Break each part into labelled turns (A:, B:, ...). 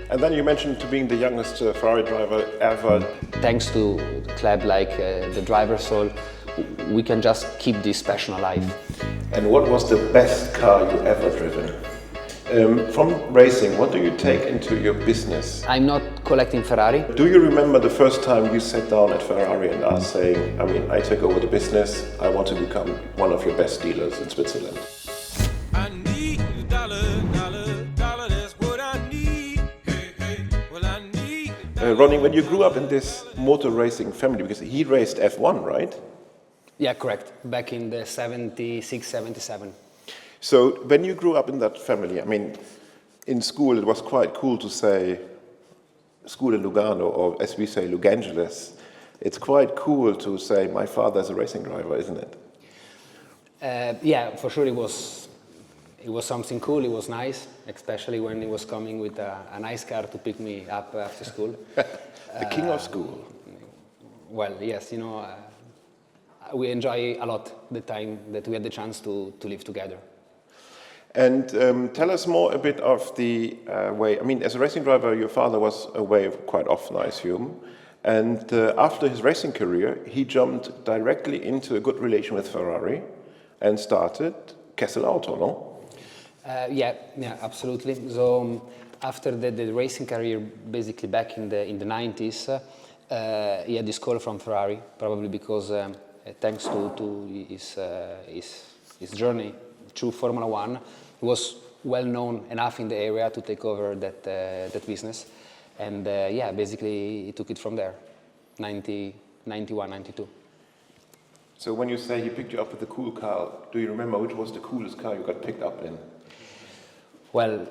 A: And then you mentioned to being the youngest Ferrari driver ever.
B: Thanks to a club like the Driver's Soul, we can just keep this passion alive.
A: And what was the best car you ever driven? From racing, what do you take into your business?
B: I'm not collecting Ferrari.
A: Do you remember the first time you sat down at Ferrari and are saying, I take over the business, I want to become one of your best dealers in Switzerland?
C: I need a dollar, that's what I need. Hey, well I need.
A: Ronnie, when you grew up in this motor racing family, because he raced F1, right?
B: Yeah, correct. Back in the 76, 77.
A: So when you grew up in that family, in school it was quite cool to say school in Lugano, or as we say, Lugangeles. It's quite cool to say my father's a racing driver, isn't it?
B: Yeah, for sure it was something cool, it was nice, especially when he was coming with a nice car to pick me up after school.
A: The king of school.
B: Well, yes, we enjoy a lot the time that we had the chance to live together.
A: And tell us more a bit of the way, as a racing driver, your father was away quite often, I assume. And after his racing career, he jumped directly into a good relation with Ferrari and started Kessel Auto, no?
B: Yeah, absolutely. So after the racing career, basically back in the 90s, he had this call from Ferrari, probably because thanks to his journey through Formula One, he was well known enough in the area to take over that business, and basically he took it from there, 90, 91, 92.
A: So when you say he picked you up with a cool car, do you remember which was the coolest car you got picked up in?
B: Well,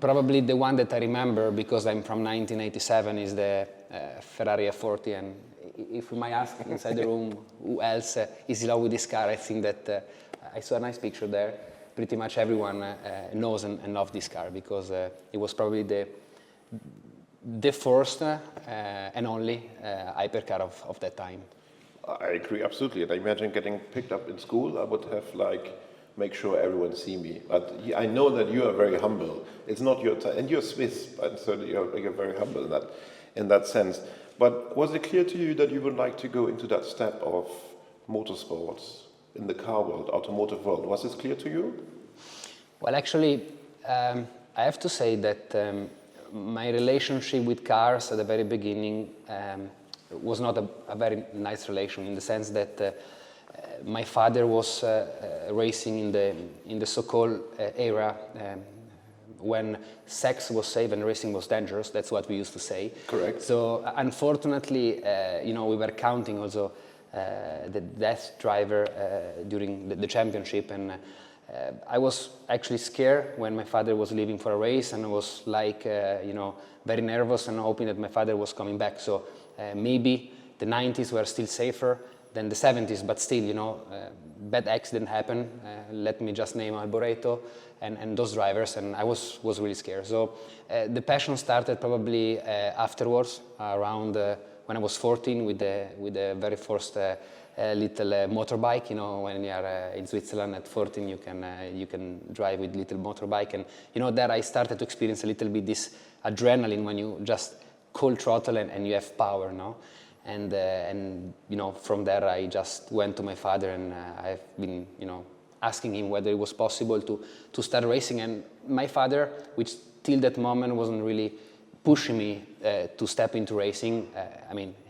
B: probably the one that I remember, because I'm from 1987, is the Ferrari F40, and if we might ask inside the room who else is in love with this car, I think that I saw a nice picture there. Pretty much everyone knows and loves this car, because it was probably the first and only hypercar of that time.
A: I agree, absolutely. And I imagine getting picked up in school, I would have make sure everyone see me. But I know that you are very humble. It's not your time, and you're Swiss, and so you're very humble in that sense. But was it clear to you that you would like to go into that step of motorsports in the car world, automotive world? Was this clear to you?
B: Well, actually, I have to say that my relationship with cars at the very beginning was not a very nice relation, in the sense that my father was racing in the so-called era when sex was safe and racing was dangerous. That's what we used to say.
A: Correct.
B: So unfortunately, we were counting also the death driver during the championship, and I was actually scared when my father was leaving for a race, and I was very nervous and hoping that my father was coming back. So maybe the 90s were still safer than the 70s, but still, bad accident happened. Let me just name Alboreto and those drivers, and I was really scared. So the passion started probably afterwards, around when I was 14, with the very first little motorbike. When you are in Switzerland at 14, you can drive with little motorbike, and there I started to experience a little bit this adrenaline when you just full throttle and you have power, no? And from there I just went to my father, and I've been asking him whether it was possible to start racing, and my father, which till that moment wasn't really pushing me to step into racing.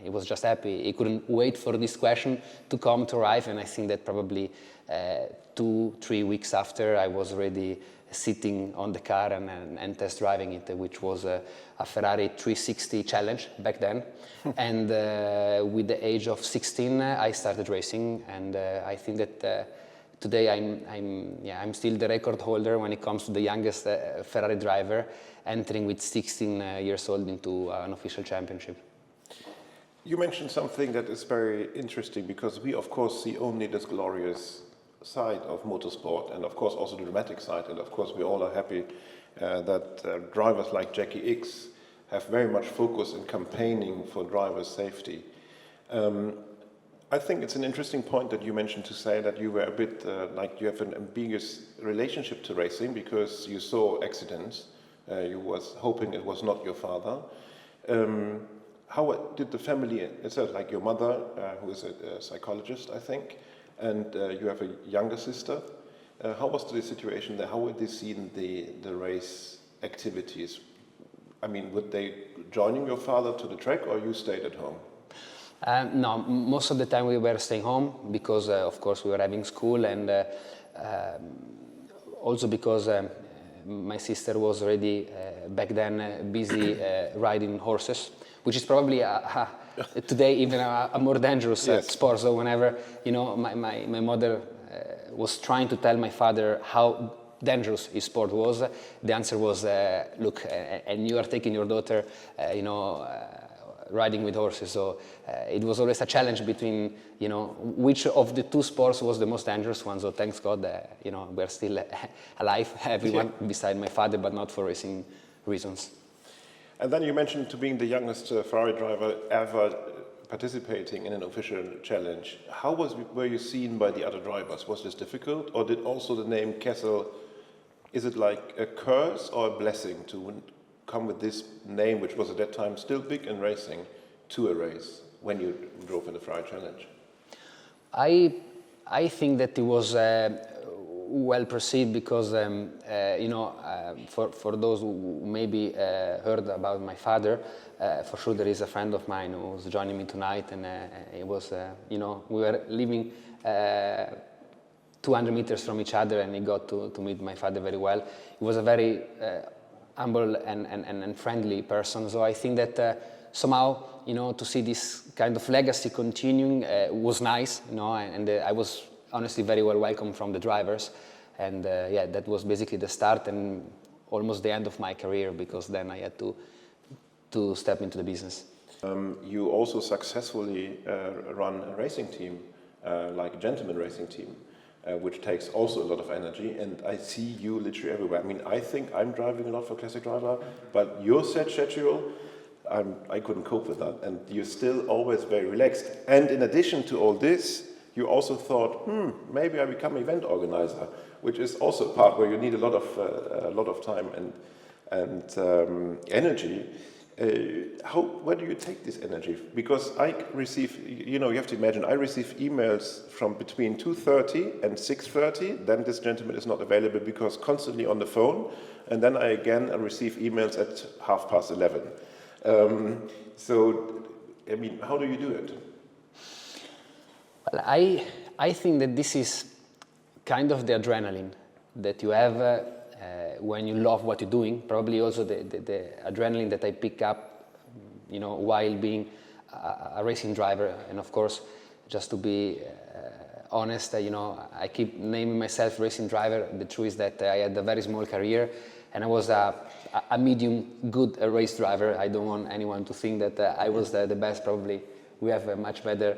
B: He was just happy. He couldn't wait for this question to come to arrive, and I think that probably 2-3 weeks after, I was already sitting on the car and test driving it, which was a Ferrari 360 Challenge back then. And with the age of 16, I started racing, and I think that today I'm still the record holder when it comes to the youngest Ferrari driver, entering with 16 years old into an official championship.
A: You mentioned something that is very interesting, because we of course see only this glorious side of motorsport, and of course also the dramatic side, and of course we all are happy that drivers like Jackie X have very much focus in campaigning for driver safety. I think it's an interesting point that you mentioned, to say that you were a bit like you have an ambiguous relationship to racing, because you saw accidents You was hoping it was not your father. How did the family itself, like your mother, who is a psychologist, I think, and you have a younger sister, how was the situation there? How would they see the race activities? I mean, would they joining your father to the track, or you stayed at home?
B: No, most of the time we were staying home because, of course, we were having school, and also because my sister was already back then busy riding horses, which is probably today even a more dangerous sport. So whenever my mother was trying to tell my father how dangerous his sport was, the answer was, look, and you are taking your daughter, riding with horses. So it was always a challenge between, which of the two sports was the most dangerous one. So thanks God, we're still alive, everyone beside my father, but not for racing reasons.
A: And then you mentioned to being the youngest Ferrari driver ever participating in an official challenge. How were you seen by the other drivers? Was this difficult, or did also the name Kessel, is it like a curse or a blessing to come with this name, which was at that time still big in racing, to a race when you drove in the Ferrari Challenge?
B: I think that it was well perceived because, for those who maybe heard about my father, for sure there is a friend of mine who was joining me tonight, and it was, we were living 200 meters from each other, and he got to meet my father very well. He was a very humble and friendly person, so I think that somehow, to see this kind of legacy continuing was nice, and I was honestly very well welcomed from the drivers, and that was basically the start and almost the end of my career, because then I had to step into the business.
A: You also successfully run a racing team, like a gentleman racing team, which takes also a lot of energy, and I see you literally everywhere. I mean, I think I'm driving a lot for Classic Driver, but your set schedule, I couldn't cope with that, and you're still always very relaxed. And in addition to all this, you also thought, maybe I become event organizer, which is also a part where you need a lot of time and energy. Where do you take this energy? Because I receive, you have to imagine, I receive emails from between 2:30 and 6:30. Then this gentleman is not available because constantly on the phone. And then I receive emails at 11:30. How do you do it?
B: Well, I think that this is kind of the adrenaline that you have when you love what you're doing. Probably also the adrenaline that I pick up, while being a racing driver. And of course, just to be honest, I keep naming myself racing driver. The truth is that I had a very small career, and I was a medium good race driver. I don't want anyone to think that I was the best. Probably we have a much better,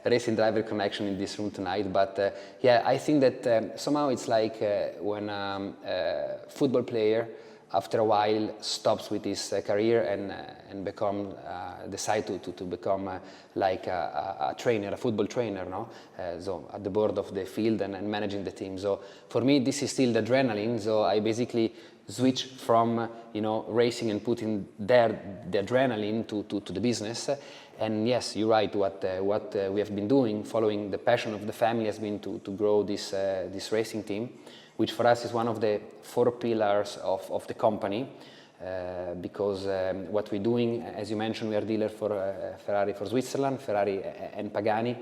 B: racing driver connection in this room tonight. But I think that somehow it's like when a football player, after a while, stops with his career and decide to become like a trainer, a football trainer, no? So at the board of the field and managing the team. So for me, this is still the adrenaline. So I basically switch from racing and putting there the adrenaline to the business. And yes, you're right. What we have been doing, following the passion of the family, has been to grow this racing team, which for us is one of the 4 pillars of the company. Because what we're doing, as you mentioned, we are dealer for Ferrari for Switzerland, Ferrari and Pagani,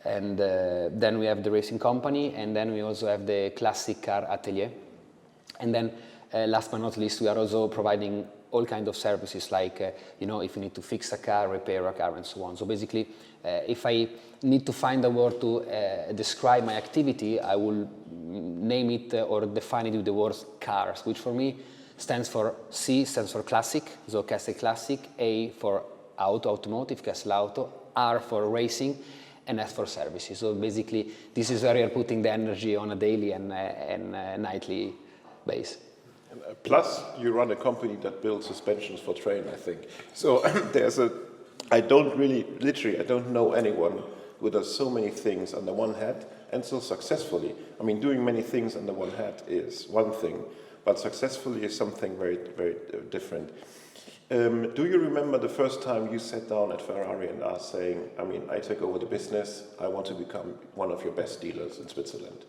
B: and then we have the racing company, and then we also have the classic car atelier, and then last but not least, we are also providing all kinds of services, like if you need to fix a car, repair a car, and so on. So basically, if I need to find a word to describe my activity, I will name it or define it with the word cars, which for me stands for C, stands for classic, so Kessel Classic, A for automotive, Kessel Auto, R for racing, and S for services. So basically, this is where you're putting the energy on a daily and nightly base.
A: Plus, you run a company that builds suspensions for train, I think. So I don't know anyone who does so many things under one hat and so successfully. I mean, doing many things under one hat is one thing, but successfully is something very, very different. Do you remember the first time you sat down at Ferrari and asked, saying, I mean, I take over the business, I want to become one of your best dealers in Switzerland?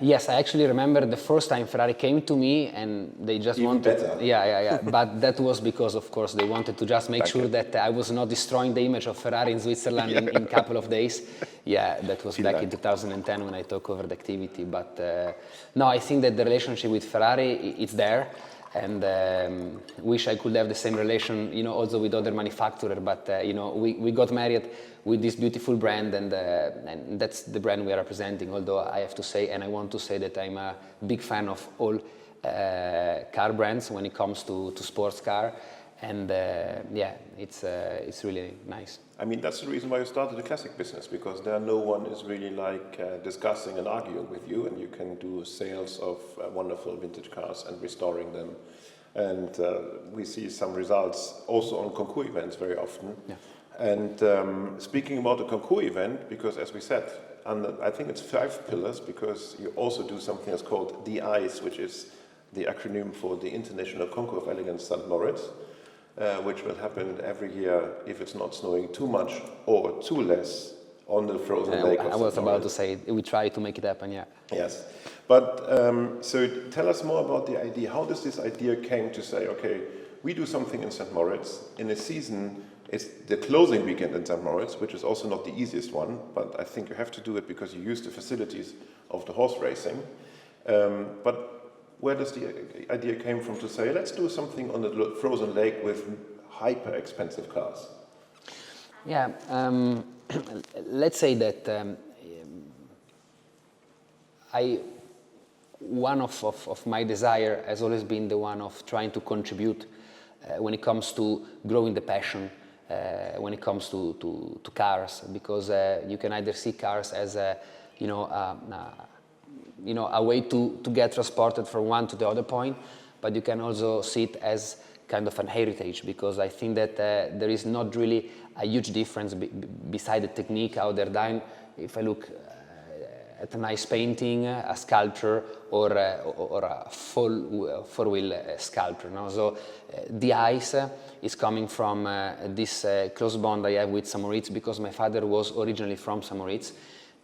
B: Yes, I actually remember the first time Ferrari came to me and they just
A: Even
B: wanted...
A: better.
B: Yeah. But that was because, of course, they wanted to just make sure that I was not destroying the image of Ferrari in Switzerland in a couple of days. Yeah, that was back in 2010 when I took over the activity. But no, I think that the relationship with Ferrari, it's there. And wish I could have the same relation, also with other manufacturers. But we got married with this beautiful brand, and that's the brand we are representing. Although I have to say, and I want to say that I'm a big fan of all car brands when it comes to sports car, and it's really nice.
A: I mean, that's the reason why you started the classic business, because there no one is really discussing and arguing with you, and you can do sales of wonderful vintage cars and restoring them. And we see some results also on concours events very often.
B: Yeah.
A: And speaking about the concours event, because as we said, I think it's 5 pillars, because you also do something that's called DICE, which is the acronym for the International Concours of Elegance St. Moritz, which will happen every year if it's not snowing too much or too less on the frozen lake of St.
B: I was
A: Moritz.
B: about to say, we try to make it happen, yeah.
A: Yes. But so tell us more about the idea. How does this idea came to say, okay, we do something in St. Moritz in a season? It's the closing weekend in St. Moritz, which is also not the easiest one, but I think you have to do it because you use the facilities of the horse racing. But where does the idea came from to say, let's do something on the frozen lake with hyper expensive cars?
B: Yeah, let's say that one of my desire has always been the one of trying to contribute when it comes to growing the passion, when it comes to cars, because you can either see cars as a way to get transported from one to the other point, but you can also see it as kind of an heritage, because I think that there is not really a huge difference beside the technique, how they're done. If I look at a nice painting, a sculpture, or a four-wheel sculpture. No? So the ice is coming from this close bond I have with St. Moritz, because my father was originally from St. Moritz.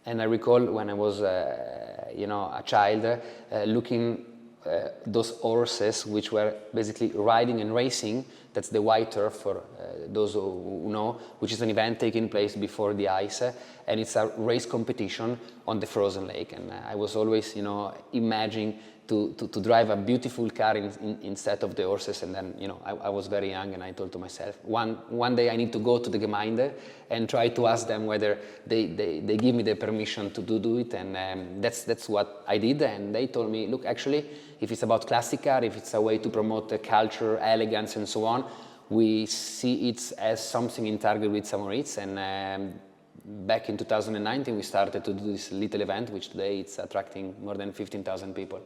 B: And I recall when I was, a child, looking those horses which were basically riding and racing. That's the white turf, for those who know, which is an event taking place before the ice, and it's a race competition on the frozen lake. And I was always, imagining to drive a beautiful car instead of the horses. And then, I was very young, and I told to myself, one day I need to go to the Gemeinde and try to ask them whether they give me the permission to do it. And that's what I did. And they told me, look, actually, if it's about classic car, if it's a way to promote the culture, elegance, and so on, we see it as something in target with St. Moritz. And back in 2019, we started to do this little event, which today it's attracting more than 15,000 people.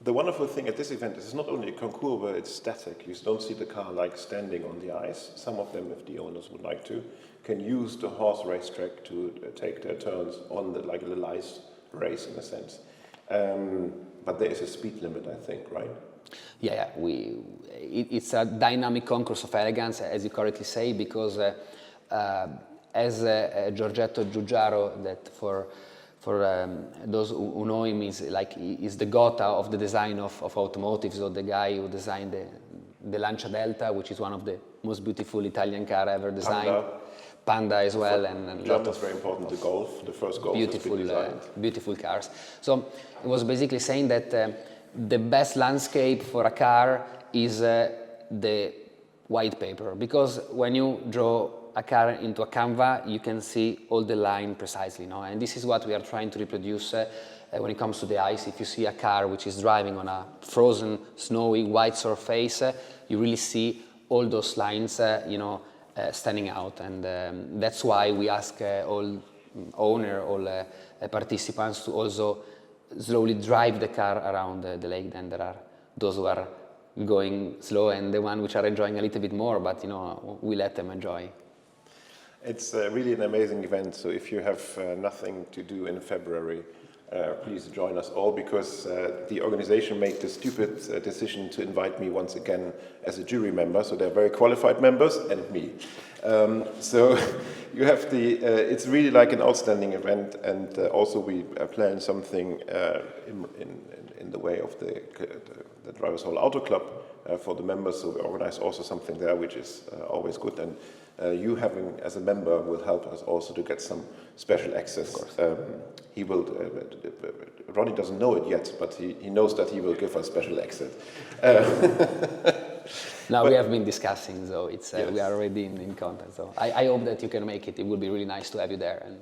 A: The wonderful thing at this event is it's not only a concours where it's static. You don't see the car standing on the ice. Some of them, if the owners would like to, can use the horse racetrack to take their turns on the little ice race in a sense. But there is a speed limit, I think, right?
B: Yeah. It's a dynamic concourse of elegance, as you correctly say, because as Giorgetto Giugiaro, that for those who know him, is the Gotha of the design of automotive. So the guy who designed the Lancia Delta, which is one of the most beautiful Italian car ever designed. Panda as well, and a lot of
A: very important. The Golf, the first Golf,
B: beautiful cars. So it was basically saying that the best landscape for a car is the white paper, because when you draw a car into a canvas, you can see all the line precisely, no? And this is what we are trying to reproduce when it comes to the ice. If you see a car which is driving on a frozen, snowy, white surface, you really see all those lines, standing out. And that's why we ask all owner, all participants to also slowly drive the car around the lake. Then there are those who are going slow and the ones which are enjoying a little bit more, but we let them enjoy.
A: It's really an amazing event. So if you have nothing to do in February, please join us all, because the organization made the stupid decision to invite me once again as a jury member. So they're very qualified members and me. So you have it's really like an outstanding event, and also we plan something in the way of the Drivers Hall Auto Club for the members. So we organize also something there, which is always good. And you having as a member will help us also to get some special access. He will. Ronnie doesn't know it yet, but he knows that he will give us special access.
B: Now we have been discussing, so it's
A: Yes.
B: we are already in contact. So I hope that you can make it. It would be really nice to have you there. And